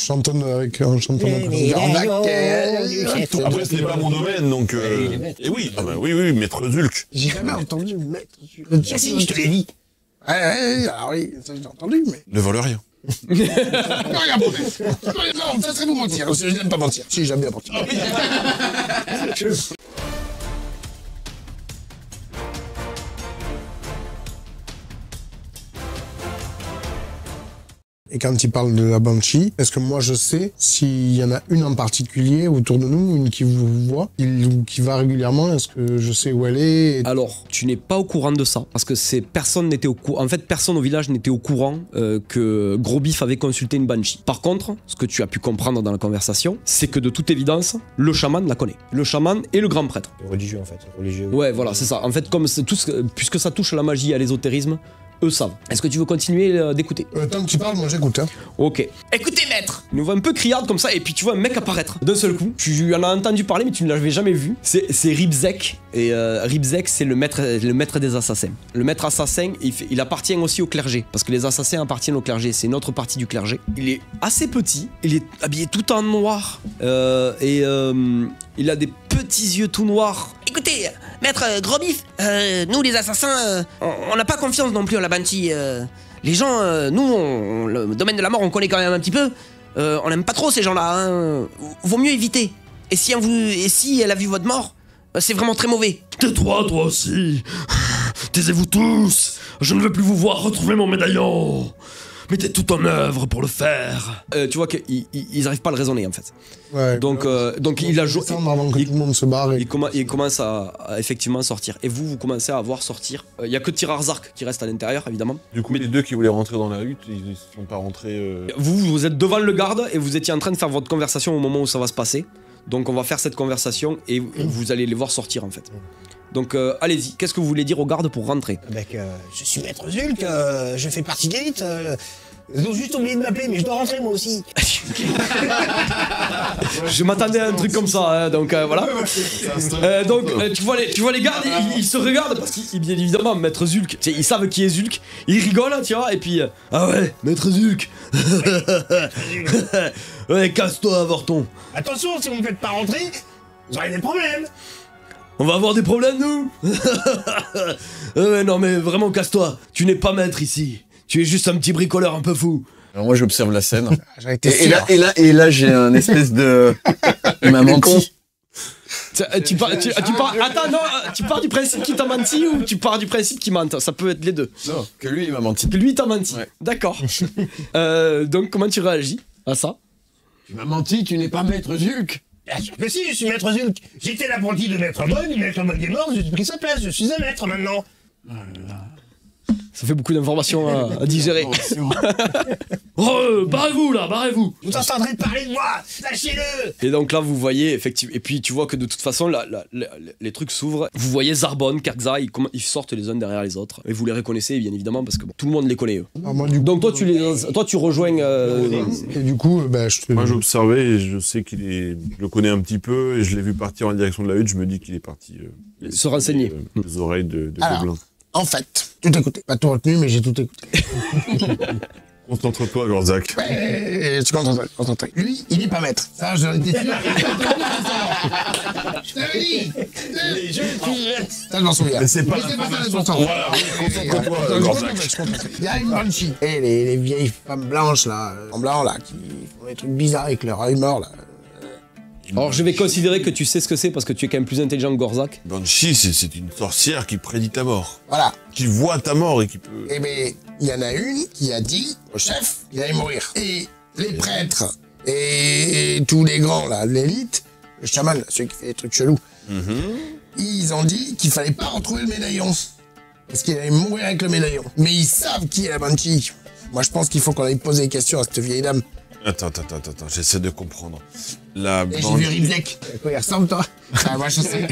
chantonne avec un chanton. Après, ce n'est pas mon domaine, donc... Et oui, oui, Maître Zulk. J'ai jamais entendu Maître Zulk. Si, je te l'ai dit. Ouais, alors oui, ça j'ai entendu, mais... Ne vole rien. Non, ça serait vous mentir, je n'aime pas mentir. Si, j'aime bien mentir. Et quand il parle de la Banshee, est-ce que moi je sais s'il y en a une en particulier autour de nous, une qui vous voit, ou qui va régulièrement, est-ce que je sais où elle est? Alors, tu n'es pas au courant de ça, parce que personne n'était au courant. En fait, personne au village n'était au courant que Gros Bif avait consulté une Banshee. Par contre, ce que tu as pu comprendre dans la conversation, c'est que de toute évidence, le chaman la connaît. Le chaman et le grand prêtre. Religieux en fait, religieux. Ouais, voilà, c'est ça. En fait, puisque ça touche à la magie et à l'ésotérisme, eux savent. Est-ce que tu veux continuer d'écouter? Tant que tu parles, moi j'écoute. Hein. Ok. Écoutez, maître! Il nous voit un peu criarde comme ça, et puis tu vois un mec apparaître d'un seul coup. Tu en as entendu parler, mais tu ne l'avais jamais vu. C'est Ribzek. Et Ribzek, c'est le maître des assassins. Le maître assassin, il appartient aussi au clergé. Parce que les assassins appartiennent au clergé. C'est une autre partie du clergé. Il est assez petit. Il est habillé tout en noir. Il a des petits yeux tout noirs. Écoutez, maître Gros Bif, nous les assassins, on n'a pas confiance non plus en la Banshee. Les gens, nous, le domaine de la mort, on connaît quand même un petit peu. On n'aime pas trop ces gens-là. Hein. Vaut mieux éviter. Et si elle a vu votre mort, c'est vraiment très mauvais. Tais-toi, toi aussi. Taisez-vous tous. Je ne veux plus vous voir retrouver mon médaillon. Mettez tout en œuvre pour le faire. Tu vois qu'ils n'arrivent pas à le raisonner en fait. Ouais, donc il a joué. Avant que tout le monde se barre. Il commence à effectivement sortir. Et vous commencez à voir sortir. Il y a que Tirarzark qui reste à l'intérieur évidemment. Du coup, les deux qui voulaient rentrer dans la hutte, ils ne sont pas rentrés. Vous êtes devant le garde et vous étiez en train de faire votre conversation au moment où ça va se passer. Donc on va faire cette conversation et vous allez les voir sortir en fait. Donc allez-y, qu'est-ce que vous voulez dire aux gardes pour rentrer? Je suis Maître Zulk, je fais partie de l'élite. Ils ont juste oublié de m'appeler, mais je dois rentrer moi aussi. Je m'attendais à un truc comme ça, hein, donc voilà. Tu vois les gardes, ils se regardent parce qu'ils, bien évidemment, Maître Zulk, ils savent qui est Zulk, ils rigolent, tu vois, et puis ah ouais, Maître Zulk. Ouais, casse-toi, avorton. Attention, si vous me faites pas rentrer, vous aurez des problèmes. On va avoir des problèmes, nous. Ouais, non mais vraiment, casse-toi. Tu n'es pas maître ici. Tu es juste un petit bricoleur un peu fou. Alors moi j'observe la scène. Et là j'ai un espèce de... Il m'a menti. Tu pars du principe qu'il t'a menti ou tu pars du principe qu'il mente? Ça peut être les deux. Non, que lui il m'a menti. Que lui il t'a menti. Ouais. D'accord. Donc comment tu réagis à ça? Tu m'as menti, tu n'es pas Maître Zulk. Bien sûr que si, je suis Maître Zulk. J'étais l'apprenti de Maître Mog, Maître Mog est mort, j'ai pris sa place, je suis un maître maintenant. Ça fait beaucoup d'informations à digérer. Oh, barrez-vous là, barrez-vous. Vous entendrez parler de moi, lâchez-le. Et donc là, vous voyez, effectivement, et puis tu vois que de toute façon, les trucs s'ouvrent. Vous voyez Zarbon, Karkza, ils sortent les uns derrière les autres. Et vous les reconnaissez, bien évidemment, parce que bon, tout le monde les connaît, eux. Donc toi, tu rejoins... Et du coup, Moi, j'observais et je sais je le connais un petit peu et je l'ai vu partir en direction de la hutte. Je me dis qu'il est parti se renseigner. Les oreilles de Gobelin. En fait, tout écouté. Pas tout retenu, mais j'ai tout écouté. Concentre-toi, Gorzak. Ouais, tu concentres. Lui, il n'est pas maître. Ça, je l'ai dit. Je t'avais dit. Ça, je m'en souviens. Mais c'est pas ça, Voilà, concentre-toi, Gorzak. Il y a une Banshee. Et les vieilles femmes blanches, là, en blanc, là, qui font des trucs bizarres avec leur œil mort, là. Alors je vais considérer que tu sais ce que c'est parce que tu es quand même plus intelligent que Gorzak. Banshee, c'est une sorcière qui prédit ta mort. Voilà. Qui voit ta mort et qui peut... Eh bien, il y en a une qui a dit au chef qu'il allait mourir. Et les prêtres et tous les grands, là, de l'élite, le chaman, celui qui fait des trucs chelous, ils ont dit qu'il fallait pas retrouver le médaillon. Parce qu'il allait mourir avec le médaillon. Mais ils savent qui est la Banshee. Moi, je pense qu'il faut qu'on aille poser des questions à cette vieille dame. Attends, j'essaie de comprendre. La Et j'ai vu Ribzek. À quoi il ressemble, toi? Ah, moi, je sais.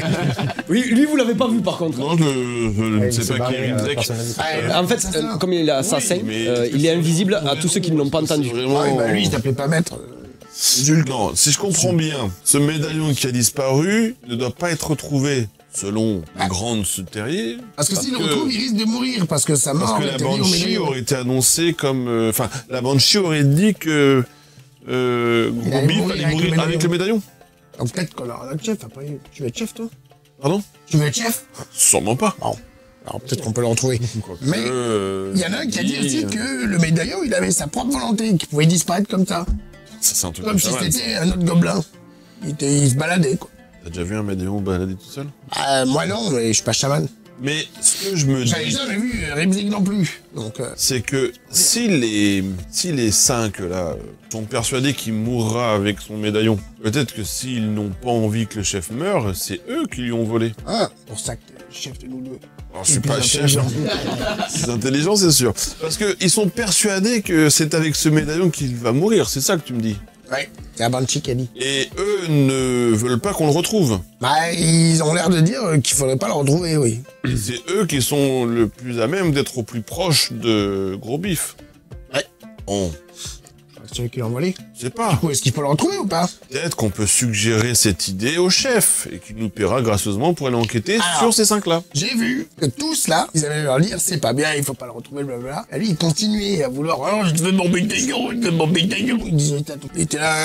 Oui, lui, vous l'avez pas vu, par contre. Non, je ne sais pas qui est Ribzek. En fait, comme il est assassin, il est invisible à tous ceux qui ne l'ont pas entendu. Lui, il s'appelait pas maître. Non, si je comprends bien, ce médaillon qui a disparu ne doit pas être retrouvé selon les grandes terriers. Parce que s'il le retrouve, il risque de mourir, parce que sa mort... Parce que la Banshee aurait été annoncée comme... Enfin, la Banshee aurait dit que Gros allait bif mourir allait avec le mourir avec le médaillon. Donc peut-être qu'on aura notre chef après. Tu veux être chef, toi? Pardon? Tu veux être chef? Sûrement pas. Bon. Alors peut-être qu'on peut le retrouver. Mais il y en a un qui a dit aussi que le médaillon, il avait sa propre volonté, qu'il pouvait disparaître comme ça. Ça, c'est un truc Comme si c'était un autre gobelin. Il se baladait, quoi. T'as déjà vu un médaillon balader tout seul? Moi non, mais je suis pas chaman. Mais ce que je me J'avais dis, jamais vu Rimzig non plus. Donc, c'est que si les 5 là sont persuadés qu'il mourra avec son médaillon, peut-être que s'ils n'ont pas envie que le chef meure, c'est eux qui lui ont volé. ah, pour ça que t'es le chef de nous deux. Alors, je suis plus pas chef. intelligent. C'est intelligent, c'est sûr. Parce que ils sont persuadés que c'est avec ce médaillon qu'il va mourir, c'est ça que tu me dis. Ouais, c'est la Banshee qui a dit. Et eux ne veulent pas qu'on le retrouve. Bah, ils ont l'air de dire qu'il faudrait pas le retrouver, oui. C'est eux qui sont le plus à même d'être au plus proche de Gros Bif. Ouais. Bon, C'est eux qui l'ont volé. je sais pas. Est-ce qu'il faut le retrouver ou pas? Peut-être qu'on peut suggérer cette idée au chef et qu'il nous paiera gracieusement pour aller enquêter sur ces 5-là. J'ai vu que tous là, ils allaient leur dire c'est pas bien, il faut pas le retrouver, blablabla. Et lui, il continuait à vouloir, oh, je veux mon médaillon, je veux mon médaillon. Il disait, il était là.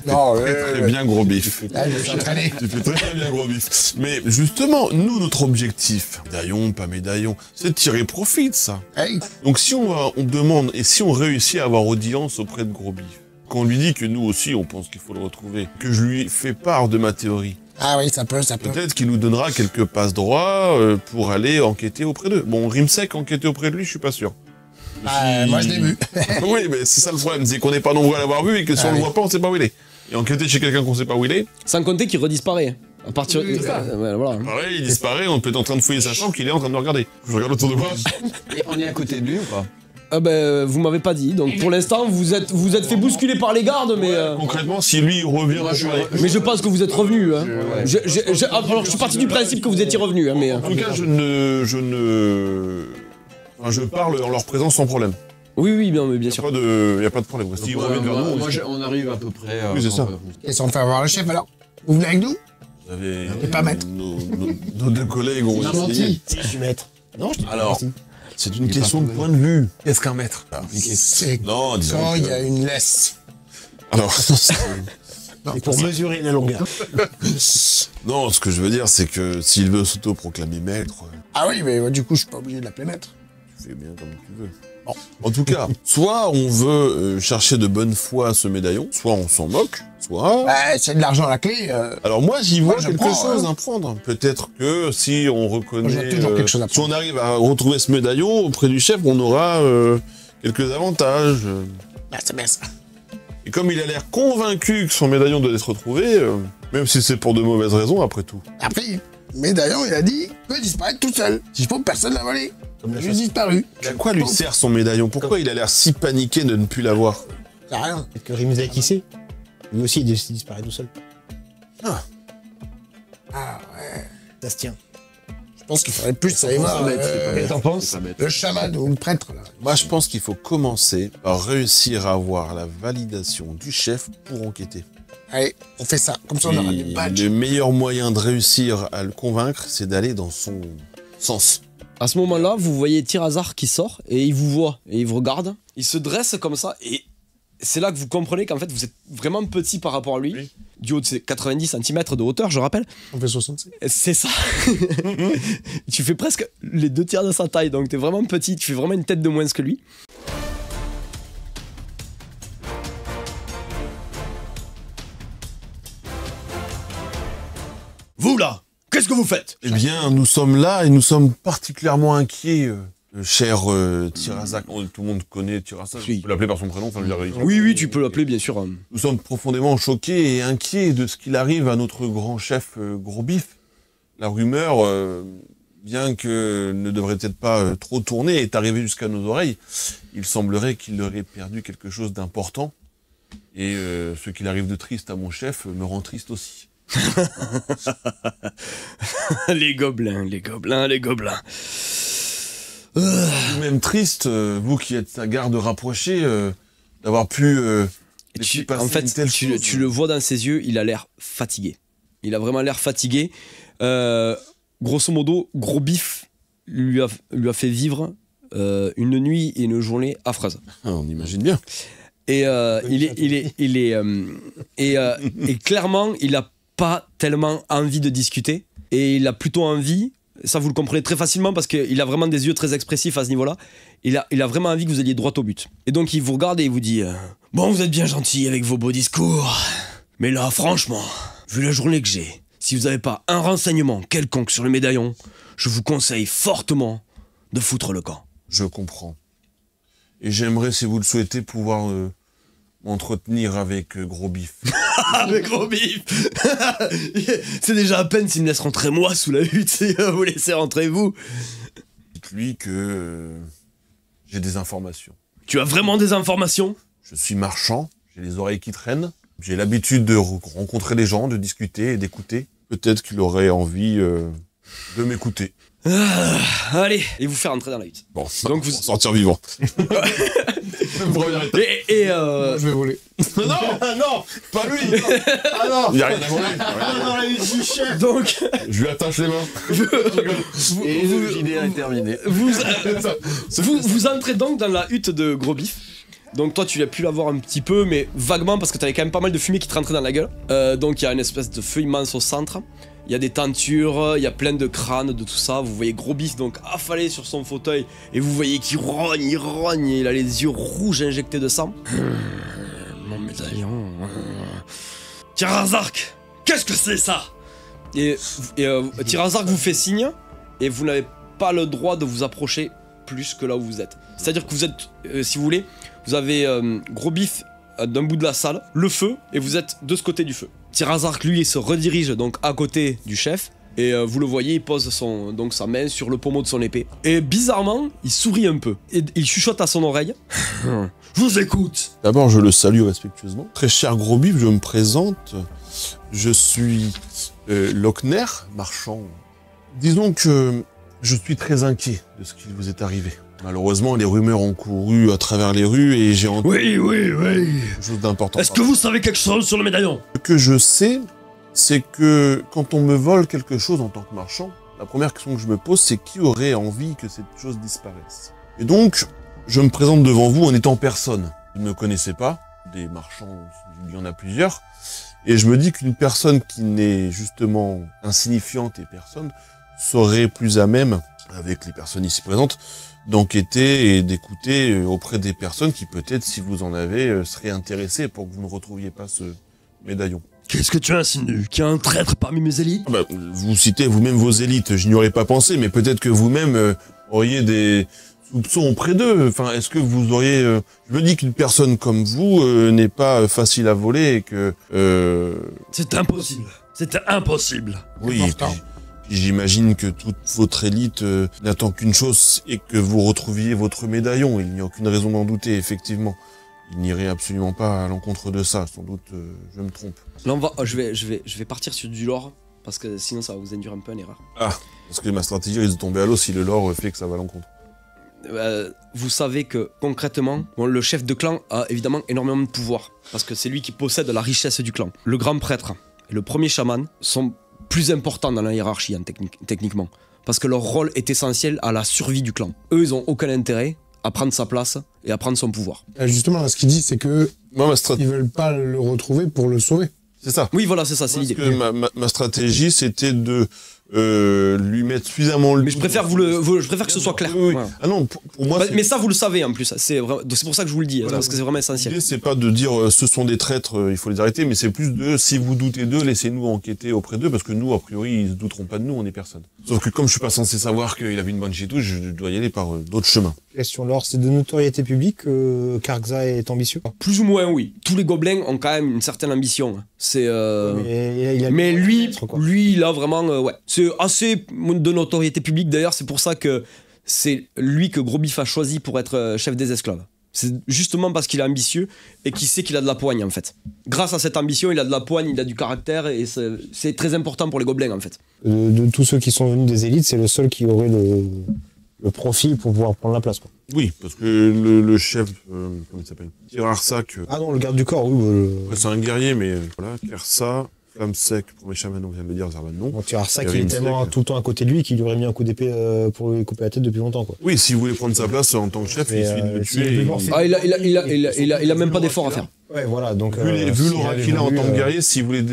Non, Très bien, Gros Bif. Là, je me suis entraîné. Tu fais très bien, Gros Bif. Mais justement, nous, notre objectif, médaillon, pas médaillon, c'est de tirer profit de ça. Hey, Donc si on demande, et si on réussit à avoir audience auprès de Gros Bif, qu'on lui dit que nous aussi on pense qu'il faut le retrouver, que je lui fais part de ma théorie, ah oui, ça peut. peut-être qu'il nous donnera quelques passes droits pour aller enquêter auprès d'eux. Bon, Rimsek, enquêter auprès de lui, je suis pas sûr. Moi, je l'ai vu. Oui, mais c'est ça le problème, c'est qu'on n'est pas nombreux à l'avoir vu et que si on le voit pas, on sait pas où il est. Et enquêter chez quelqu'un qu'on sait pas où il est, Sans compter qu'il redisparaît. À partir Oui, c'est ça. voilà. pareil, il disparaît, on peut être en train de fouiller sa chambre qu'il est en train de nous regarder. Je regarde autour de moi. Et on est à côté de lui ou pas? Ah ben, vous m'avez pas dit. Donc pour l'instant, vous êtes fait bousculer par les gardes, mais Concrètement, si lui il revient, mais je pense que vous êtes revenu. Hein. Alors je suis parti du principe que vous étiez revenu, hein, mais. En tout cas, enfin, je parle en leur présence sans problème. Oui, bien Y sûr. a pas de problème. S'ils reviennent vers nous, On arrive à peu près. Oui, c'est ça. Ils sont fait avoir le chef alors. Vous venez avec nous? vous avez T'es pas maître. nos deux collègues ont Il a essayé. menti. Si, je suis maître. Non, je t'ai pas Alors, menti. c'est une question de point de vue. Qu'est-ce qu'un maître? C'est Non, disons quand que- il y a une laisse. Alors, C'est pour mesurer la longueur. non, ce que je veux dire, c'est que s'il veut s'auto-proclamer maître, Ah oui, mais du coup, je suis pas obligé de l'appeler maître. tu fais bien comme tu veux. Bon. En tout cas, soit on veut chercher de bonne foi ce médaillon, soit on s'en moque, soit... Bah, c'est de l'argent à la clé. Alors moi, j'y vois Moi, je quelque prends, chose hein. à prendre. Peut-être que si on reconnaît... Moi, j'ai toujours quelque chose à si on arrive à retrouver ce médaillon auprès du chef, on aura quelques avantages. Bah, c'est bien ça. Et comme il a l'air convaincu que son médaillon doit être retrouvé, même si c'est pour de mauvaises raisons, après tout. Après, Médaillon, il a dit, peut disparaître tout seul. Si je peux, personne l'a volé. Il a disparu. À quoi lui sert son médaillon? Pourquoi il a l'air si paniqué de ne plus l'avoir? C'est rien. Peut-être que Rimzek, il sait. Lui aussi, il disparaît tout seul. Ah ouais. Ça se tient. Je pense qu'il faudrait plus aller voir Qu'est-ce que t'en penses? le chaman ou le prêtre, là. Moi, je pense qu'il faut commencer par réussir à avoir la validation du chef pour enquêter. Allez, on fait ça. Comme ça, on aura Et des badges. le meilleur moyen de réussir à le convaincre, c'est d'aller dans son sens. À ce moment-là, vous voyez Tyrazar qui sort et il vous voit et il vous regarde. Il se dresse comme ça et c'est là que vous comprenez qu'en fait vous êtes vraiment petit par rapport à lui. Oui. Du haut de ses 90 cm de hauteur, je rappelle. On fait 65. C'est ça. Tu fais presque les 2 tiers de sa taille, donc t'es vraiment petit, tu fais vraiment une tête de moins que lui. Vous là, qu'est-ce que vous faites? Eh bien, nous sommes là et nous sommes particulièrement inquiets, cher Tyrazak. Tout le monde connaît Tyrazak. Oui. On peut l'appeler par son prénom. Enfin, je veux dire, Oui, tu peux l'appeler bien sûr. Nous sommes profondément choqués et inquiets de ce qu'il arrive à notre grand chef Gros Bif. La rumeur, bien que ne devrait peut-être pas trop tourner, est arrivée jusqu'à nos oreilles. Il semblerait qu'il aurait perdu quelque chose d'important. Et ce qu'il arrive de triste à mon chef me rend triste aussi. Les gobelins. Même triste, vous qui êtes sa garde rapprochée, d'avoir pu laisser passer En fait, une telle chose. tu le vois dans ses yeux, il a l'air fatigué. Il a vraiment l'air fatigué. Grosso modo, Gros Bif lui a fait vivre une nuit et une journée affreuses. Ah, on imagine bien. Et clairement, il a pas tellement envie de discuter. Et il a plutôt envie, ça vous le comprenez très facilement parce qu'il a vraiment des yeux très expressifs à ce niveau-là. Il a vraiment envie que vous alliez droit au but. Et donc il vous regarde et il vous dit bon, vous êtes bien gentil avec vos beaux discours. Mais là, franchement, vu la journée que j'ai, si vous n'avez pas un renseignement quelconque sur le médaillon, je vous conseille fortement de foutre le camp. Je comprends. Et j'aimerais, si vous le souhaitez, pouvoir m'entretenir avec Gros Bif. Avec Gros Bif. C'est déjà à peine s'il me laisse rentrer moi sous la hutte et vous laissez rentrer vous. Dites-lui que j'ai des informations. Tu as vraiment des informations? Je suis marchand, j'ai les oreilles qui traînent. J'ai l'habitude de rencontrer les gens, de discuter et d'écouter. Peut-être qu'il aurait envie de m'écouter. Allez, et vous faire entrer dans la hutte. Bon, donc vous sortir vivant. Je vais voler. Non, pas lui. Ah non, il y a rien à voler. Dans la hutte du chef. Donc, je lui attache les mains. Et le JDR est terminé. vous entrez donc dans la hutte de Gros Bif. Donc toi tu as pu la voir un petit peu mais vaguement parce que t'avais quand même pas mal de fumée qui te rentrait dans la gueule. Donc il y a une espèce de feu immense au centre. Il y a des tentures, il y a plein de crânes, de tout ça. Vous voyez Gros Bif donc affalé sur son fauteuil et vous voyez qu'il rogne, et il a les yeux rouges injectés de sang. Mon médaillon. Tirazark, qu'est-ce que c'est ça? Et Tirazark vous fait signe et vous n'avez pas le droit de vous approcher plus que là où vous êtes. C'est-à-dire que vous êtes, si vous voulez, vous avez Gros Bif d'un bout de la salle, le feu, et vous êtes de ce côté du feu. Tirazark, lui, il se redirige donc à côté du chef, et vous le voyez, il pose donc sa main sur le pommeau de son épée. Et bizarrement, il sourit un peu, et il chuchote à son oreille. Je vous écoute. D'abord, je le salue respectueusement. Très cher Gros Bif, je me présente. Je suis Lochner, marchand. Disons que je suis très inquiet de ce qui vous est arrivé. Malheureusement, les rumeurs ont couru à travers les rues et j'ai entendu Oui. quelque chose d'important. Est-ce que vous savez quelque chose sur le médaillon? Ce que je sais, c'est que quand on me vole quelque chose en tant que marchand, la première question que je me pose, c'est qui aurait envie que cette chose disparaisse. Et donc, je me présente devant vous en étant personne. Vous ne me connaissez pas, des marchands, il y en a plusieurs, et je me dis qu'une personne qui n'est justement insignifiante et personne serait plus à même, avec les personnes ici présentes, d'enquêter et d'écouter auprès des personnes qui peut-être, si vous en avez, seraient intéressées pour que vous ne retrouviez pas ce médaillon. Qu'est-ce que tu insinues? Qu'il y a un traître parmi mes élites? Vous citez vous-même vos élites, je n'y aurais pas pensé, mais peut-être que vous-même auriez des soupçons auprès d'eux. Enfin, est-ce que vous auriez... Je me dis qu'une personne comme vous n'est pas facile à voler et que... C'est impossible. C'était impossible. Oui, j'imagine que toute votre élite n'attend qu'une chose, et que vous retrouviez votre médaillon. Il n'y a aucune raison d'en douter, effectivement. Il n'irait absolument pas à l'encontre de ça, sans doute je me trompe. Là, je vais partir sur du lore, parce que sinon ça va vous induire un peu en erreur. Ah, parce que ma stratégie risque de tomber à l'eau si le lore fait que ça va à l'encontre. Vous savez que, concrètement, le chef de clan a évidemment énormément de pouvoir, parce que c'est lui qui possède la richesse du clan. Le grand prêtre et le premier chaman sont plus importants dans la hiérarchie, techniquement, parce que leur rôle est essentiel à la survie du clan. Eux, ils ont aucun intérêt à prendre sa place et à prendre son pouvoir. Justement, là, ce qu'il dit, c'est que ils veulent pas le retrouver pour le sauver. C'est ça. Oui, voilà, c'est ça, c'est l'idée. Parce que ma stratégie, c'était de lui mettre suffisamment le... Mais je préfère que ce soit clair. Oui. Voilà. Ah non, pour moi... Mais ça, vous le savez en plus. C'est pour ça que je vous le dis, Voilà. parce que c'est vraiment essentiel. L'idée, c'est pas de dire ce sont des traîtres, il faut les arrêter, mais c'est plus de si vous doutez d'eux, laissez-nous enquêter auprès d'eux, parce que nous, a priori, ils se douteront pas de nous, on est personne. Sauf que comme je suis pas censé savoir qu'il avait une bonne chétouche, je dois y aller par d'autres chemins. Question lore, c'est de notoriété publique que Karkza est ambitieux. Plus ou moins, oui. Tous les gobelins ont quand même une certaine ambition. C'est. Mais lui, il a vraiment, ouais. C'est assez de notoriété publique. D'ailleurs, c'est pour ça que c'est lui que Gros Bif a choisi pour être chef des esclaves. C'est justement parce qu'il est ambitieux et qu'il sait qu'il a de la poigne, en fait. Grâce à cette ambition, il a de la poigne, il a du caractère, et c'est très important pour les gobelins, en fait. De tous ceux qui sont venus des élites, c'est le seul qui aurait le profil pour pouvoir prendre la place, quoi. Oui, parce que le chef, comment il s'appelle, Tirarsak, Ah non, le garde du corps, oui. c'est un guerrier, mais voilà, Kersa, flamme sec pour mes chamans, on vient de le dire, Zarban non. Bon, tu as ça Il y qui avait est une tellement sec. tout le temps à côté de lui qu'il lui aurait mis un coup d'épée pour lui couper la tête depuis longtemps, quoi. Oui, si vous voulez prendre sa place en tant que chef, Mais, il suffit de le s'il est tuer. plus et- fort, c'est- Ah, il a même pas d'effort à faire. Ouais, voilà, donc... Vu l'aura s'il qu'il a en avait tant que voulu, guerrier, si vous voulez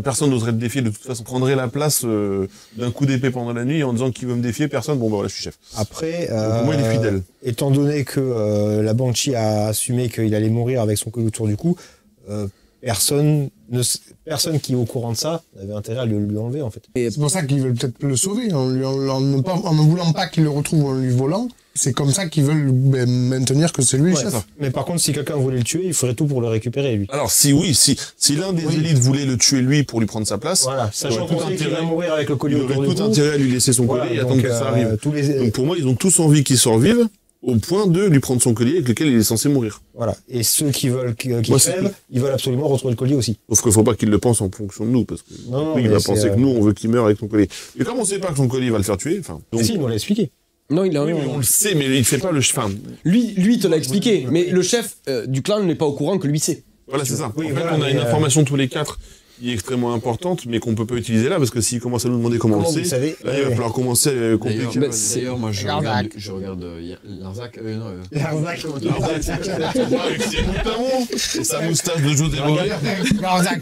personne n'oserait le défier, de toute façon, prendrait la place d'un coup d'épée pendant la nuit en disant qui veut me défier, personne, bon bah voilà, je suis chef. Après, Donc, pour moi, il est fidèle. étant donné que la Banshee a assumé qu'il allait mourir avec son collier autour du cou, personne qui est au courant de ça n'avait intérêt à le lui enlever, en fait. C'est pour ça qu'ils veulent peut-être le sauver, en ne voulant pas qu'il le retrouve en lui volant. C'est comme ça qu'ils veulent maintenir que c'est lui le Ouais, chef. mais par contre, si quelqu'un voulait le tuer, il ferait tout pour le récupérer, lui. Alors si l'un des élites voulait le tuer lui pour lui prendre sa place, Voilà, il sachant aurait qu'on tout sait qu'il va intérêt- mourir avec le collier il autour aurait du tout cou. intérêt à lui laisser son Voilà, collier et donc, attendre que ça arrive. tous les... Donc pour moi, ils ont tous envie qu'il survive au point de lui prendre son collier avec lequel il est censé mourir. Voilà. Et ceux qui veulent qu'il Moi, c'est crève, ils veulent absolument retrouver le collier aussi. Sauf qu'il faut pas qu'il le pense en fonction de nous, parce que Non, oui, il mais va c'est, penser que nous, on veut qu'il meure avec son collier. Et comme on sait pas que son collier va le faire tuer, enfin... donc- Si, il nous l'a expliqué. Non, il a Oui, mais on le sait, mais il fait pas le... Enfin, Lui, il te l'a expliqué, mais le chef du clan n'est pas au courant que lui sait. voilà, c'est ça. Oui, en fait, voilà, on a mais, une information tous les quatre qui est extrêmement importante, mais qu'on peut pas utiliser là, parce que s'il commence à nous demander comment on Comment le vous sait, savez là, il va falloir commencer à compliquer. Bah, c'est- D'ailleurs, moi, je Larzac. regarde Larzac. Non, Larzac. Avec ses boutons et sa moustache de José Bové. Gorzac.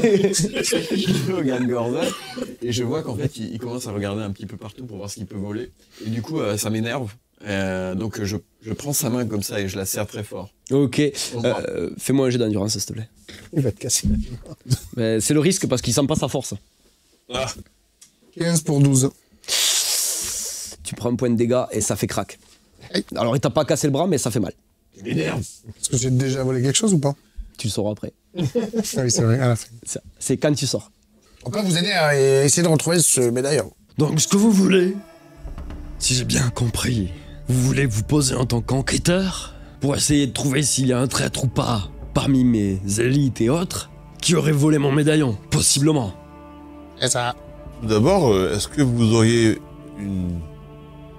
je regarde Gorzac et je vois qu'en fait, il commence à regarder un petit peu partout pour voir ce qu'il peut voler. Et du coup, ça m'énerve. Donc, je prends sa main comme ça et je la serre très fort. Ok, Au revoir. fais-moi un jet d'endurance, s'il te plaît. Il va te casser. Mais c'est le risque parce qu'il sent pas sa force. 15 pour 12. Tu prends un point de dégâts et ça fait crack. Aïe. Alors il t'a pas cassé le bras, mais ça fait mal. Est-ce que j'ai déjà volé quelque chose ou pas? Tu le sauras après. Ah oui, c'est vrai, à la fin. C'est quand tu sors. On peut vous aider à essayer de retrouver ce médaillon. Donc, ce que vous voulez, si j'ai bien compris, vous voulez vous poser en tant qu'enquêteur pour essayer de trouver s'il y a un traître ou pas parmi mes élites et autres qui aurait volé mon médaillon, possiblement. C'est ça. Tout d'abord, est-ce que vous auriez une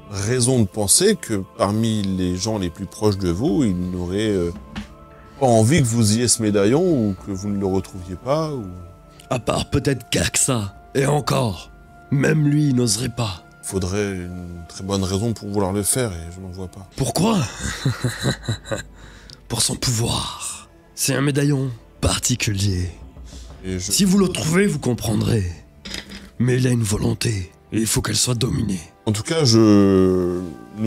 raison de penser que parmi les gens les plus proches de vous, ils n'auraient pas envie que vous ayez ce médaillon ou que vous ne le retrouviez pas ou... À part peut-être Kaxa. Et encore, même lui n'oserait pas. Il faudrait une très bonne raison pour vouloir le faire et je n'en vois pas. Pourquoi? Pour son pouvoir. C'est un médaillon particulier. Et je... Si vous le trouvez, vous comprendrez. Mais il a une volonté, et il faut qu'elle soit dominée. En tout cas, nous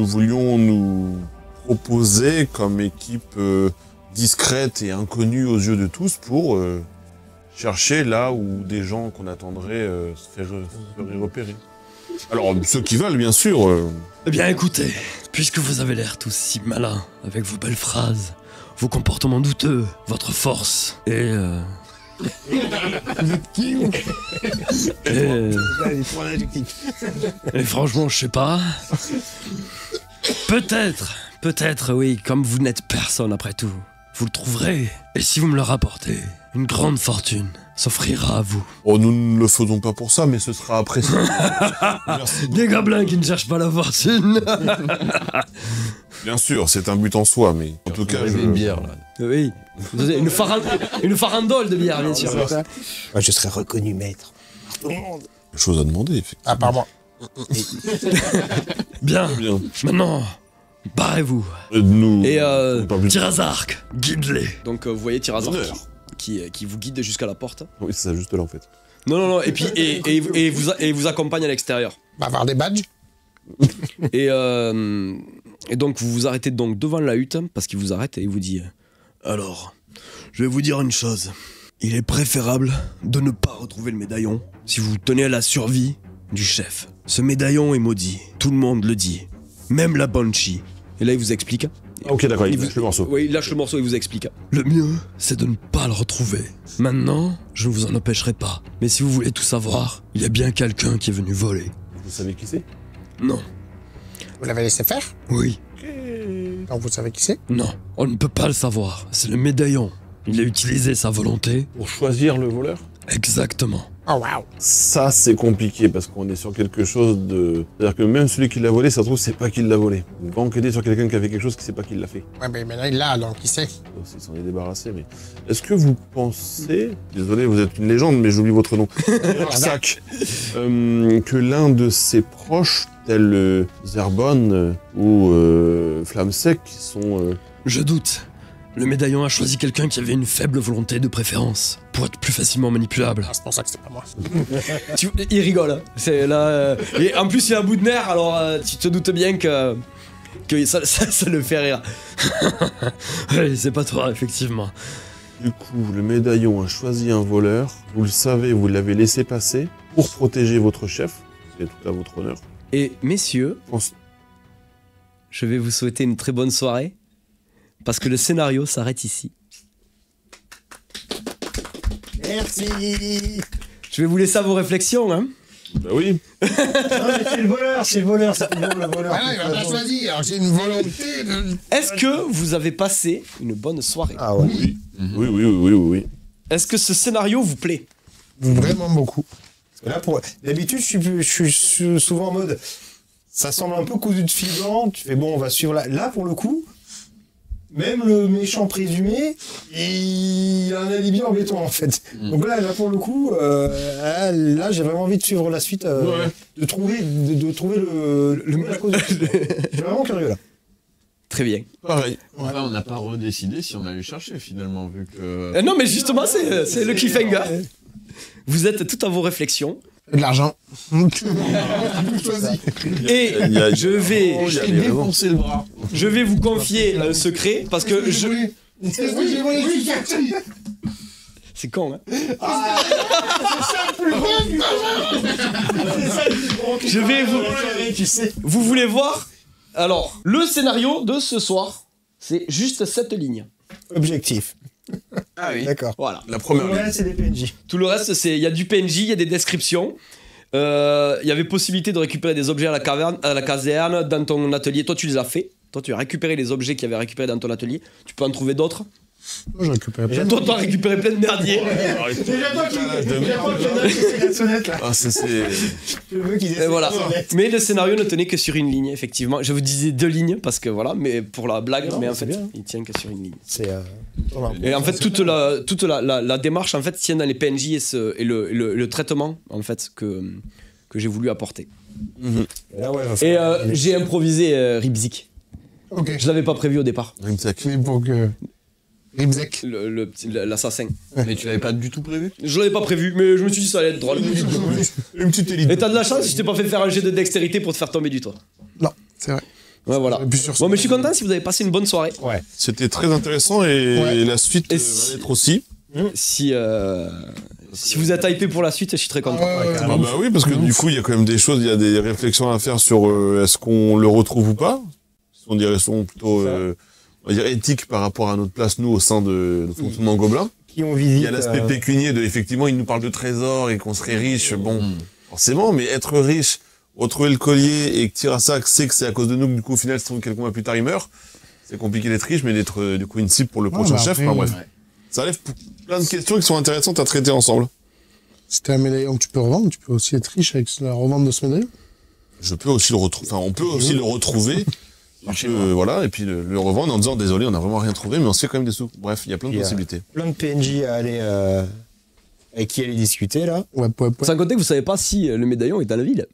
voulions nous proposer comme équipe discrète et inconnue aux yeux de tous pour chercher là où des gens qu'on attendrait se feraient repérer. Alors, ceux qui veulent, bien sûr. Eh bien écoutez, puisque vous avez l'air tous si malins, avec vos belles phrases, vos comportements douteux, votre force, et... Et franchement, je sais pas. Peut-être, oui, comme vous n'êtes personne après tout, vous le trouverez. Et si vous me le rapportez, une grande fortune s'offrira à vous. Oh, nous ne le faisons pas pour ça, mais ce sera apprécié. Merci. Des gobelins qui ne cherchent pas la fortune. Bien sûr, c'est un but en soi, mais en tout cas, Rêver une bière, là. Oui. Une farandole de bière, bien sûr. Moi, je serais reconnu maître. quelque chose à demander, effectivement. À part moi. Bien, Bien. maintenant, barrez-vous. Nous. Et pas plus- Tirazark, guide-les. donc vous voyez Tirazar Honneur. qui vous guide jusqu'à la porte. Oui, c'est ça, juste là, en fait. Non, et puis et vous accompagne à l'extérieur. Bah, avoir des badges. Et donc vous vous arrêtez donc devant la hutte parce qu'il vous arrête et il vous dit Alors, je vais vous dire une chose. Il est préférable de ne pas retrouver le médaillon si vous tenez à la survie du chef. Ce médaillon est maudit, tout le monde le dit. Même la Banshee. et là il vous explique. Ah, ok, d'accord, il vous- lâche le morceau. Oui, il lâche le morceau et il vous explique. Le mieux, c'est de ne pas le retrouver. Maintenant, je ne vous en empêcherai pas. Mais si vous voulez tout savoir, il y a bien quelqu'un qui est venu voler. Vous savez qui c'est? Non. Vous l'avez laissé faire. Oui. Donc vous savez qui c'est. Non. On ne peut pas le savoir. C'est le médaillon. Il a utilisé sa volonté. Pour choisir le voleur? Exactement. Oh, waouh. Ça, c'est compliqué parce qu'on est sur quelque chose de... C'est-à-dire que même celui qui l'a volé, ça se trouve, c'est pas qu'il l'a volé. On va enquêter sur quelqu'un qui a fait quelque chose qui sait pas qu'il l'a fait. Ouais, mais maintenant, il l'a, donc il sait. Il s'en est débarrassé, mais... Est-ce que vous pensez... Désolé, vous êtes une légende, mais j'oublie votre nom. Sac. Que l'un de ses proches, tel Zerbon ou Flammesec, sont... Je doute. Le médaillon a choisi quelqu'un qui avait une faible volonté de préférence, pour être plus facilement manipulable. Ah, c'est pour ça que c'est pas moi. Il rigole. Hein. C'est là. Et en plus, il a un bout de nerf, alors tu te doutes bien que ça le fait rire. Oui, c'est pas toi, effectivement. Du coup, le médaillon a choisi un voleur. Vous le savez, vous l'avez laissé passer pour protéger votre chef. C'est tout à votre honneur. Et messieurs, je vais vous souhaiter une très bonne soirée. Parce que le scénario s'arrête ici. Merci. Je vais vous laisser à vos réflexions, hein. Bah oui. Non, mais c'est le voleur, c'est toujours le voleur. Ah non, il va pas choisir. Alors, j'ai une volonté de... Est-ce que vous avez passé une bonne soirée? Ah ouais. Oui. Est-ce que ce scénario vous plaît? Vraiment beaucoup. Là, d'habitude, je suis souvent en mode, ça semble un peu cousu de fil blanc. Tu fais bon, on va suivre là pour le coup. Même le méchant présumé, il a un alibi en béton en fait. Donc là pour le coup, là j'ai vraiment envie de suivre la suite, de trouver le cause. Je suis vraiment curieux là. Très bien. Pareil. Enfin, on n'a pas redécidé si on allait chercher finalement, vu que... Non mais justement, c'est le cliffhanger. Vous êtes tout à vos réflexions. De l'argent. Et je vais défoncer le bras. Je vais vous confier un secret parce que je... J'ai volé du quartier. C'est con, hein. Je vais vous... Vous voulez voir? Alors, le scénario de ce soir, c'est juste cette ligne. Objectif. Ah oui. D'accord. Voilà. La première. Ouais, c'est des PNJ. Tout le reste, c'est... Il y a du PNJ, il y a des descriptions. Il y avait possibilité de récupérer des objets à la caserne, dans ton atelier. Toi, tu les as fait. Toi, tu as récupéré les objets qu'il y avait récupérés dans ton atelier. Tu peux en trouver d'autres. Moi, j'ai récupéré plein. Toi, t'as récupéré plein de merdier. Déjà toi qui c'est la sonnette là. Ah, c'est... Je veux qu'il Et voilà. Mais le scénario ne tenait que sur une ligne, effectivement. Je vous disais 2 lignes parce que voilà, mais pour la blague, Non, mais en c'est fait, bien. il tient que sur une ligne. C'est Et en fait, toute la démarche en fait tient dans les PNJ et le traitement en fait que j'ai voulu apporter. là, ouais, Et j'ai improvisé Ribzik. Ok. Je l'avais pas prévu au départ. Mais pour que... Ribzek. L'assassin. Mais tu l'avais pas du tout prévu? Je l'avais pas prévu, mais je me suis dit ça allait être drôle. Une petite élite. Et t'as de la chance si je t'ai pas fait faire un jet de dextérité pour te faire tomber du toit. Non, c'est vrai. Ouais, voilà. Et puis sur Bon, mais je suis content si vous avez passé une bonne soirée. Ouais. C'était très intéressant et la suite Et va être aussi. Si vous êtes hypé pour la suite, je suis très content. Ah bah oui, parce que du coup, il y a quand même des choses, il y a des réflexions à faire sur est-ce qu'on le retrouve ou pas. On dirait sont plutôt, on va dire, éthiques par rapport à notre place, nous, au sein de notre fonctionnement gobelin. Qui ont Il visité. y a l'aspect pécunier de, effectivement, il nous parle de trésors et qu'on serait riche. Bon, forcément, mais être riche, retrouver le collier et que Tirasac sait que c'est à cause de nous que du coup, au final, si quelques mois plus tard, il meurt. C'est compliqué d'être riche, mais d'être, du coup, une cible pour le prochain bah chef. après, Enfin, bref. Ça lève plein de questions qui sont intéressantes à traiter ensemble. Si t'as un médaillon que tu peux revendre, tu peux aussi être riche avec la revente de ce médaillon. Je peux aussi le retrouver, enfin, on peut aussi le retrouver. Voilà, et puis le revendre en disant désolé, on n'a vraiment rien trouvé, mais on se fait quand même des sous. Bref, il y a plein de possibilités. Plein de PNJ à aller avec qui aller discuter là. Ouais. Sans compter que vous savez pas si le médaillon est dans la ville.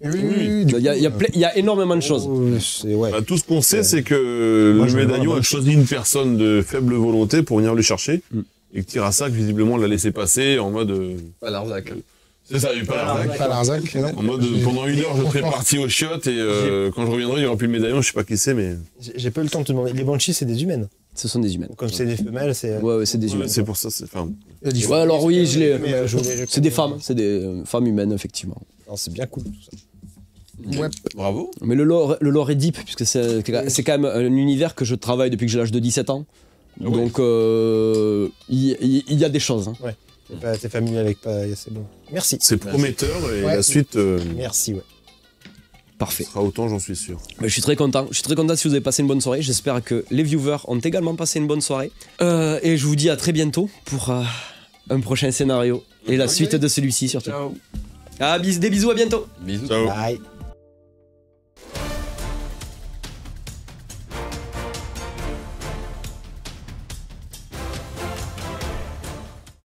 Oui. Il y a énormément de choses. Ouais. Bah, tout ce qu'on sait, c'est que Moi, le je médaillon vois, a choisi une personne de faible volonté pour venir le chercher, et que Tirasac, visiblement, l'a laissé passer en mode... Pas Larzac. C'est ça, il est pas Larzac. Pas Larzac, non. En mode, pendant 1 heure, je serai parti aux chiottes, et quand je reviendrai, il n'y aura plus le médaillon, je sais pas qui c'est, mais... J'ai pas eu le temps de te demander. Les Banshees, c'est des humaines. Ce sont des humains. Comme c'est des femelles, c'est. Ouais, c'est des humains. C'est pour ça, c'est... Enfin, Ouais, alors oui, je l'ai. Mais, C'est des femmes, c'est des femmes humaines, effectivement. Non, c'est bien cool tout ça. Ouais. Bravo. Mais le lore est deep, puisque c'est quand même un univers que je travaille depuis que j'ai l'âge de 17 ans. Donc, il y a des choses. Hein. Ouais. T'es familier avec c'est bon. Merci. c'est prometteur, et Ouais. la suite Merci, ouais. Parfait. sera autant, j'en suis sûr. Mais je suis très content. Je suis très content si vous avez passé une bonne soirée. J'espère que les viewers ont également passé une bonne soirée. Et je vous dis à très bientôt pour un prochain scénario et la Ok. suite de celui-ci surtout. Ciao. Ah, des bisous, à bientôt. Bisous. Ciao. Bye.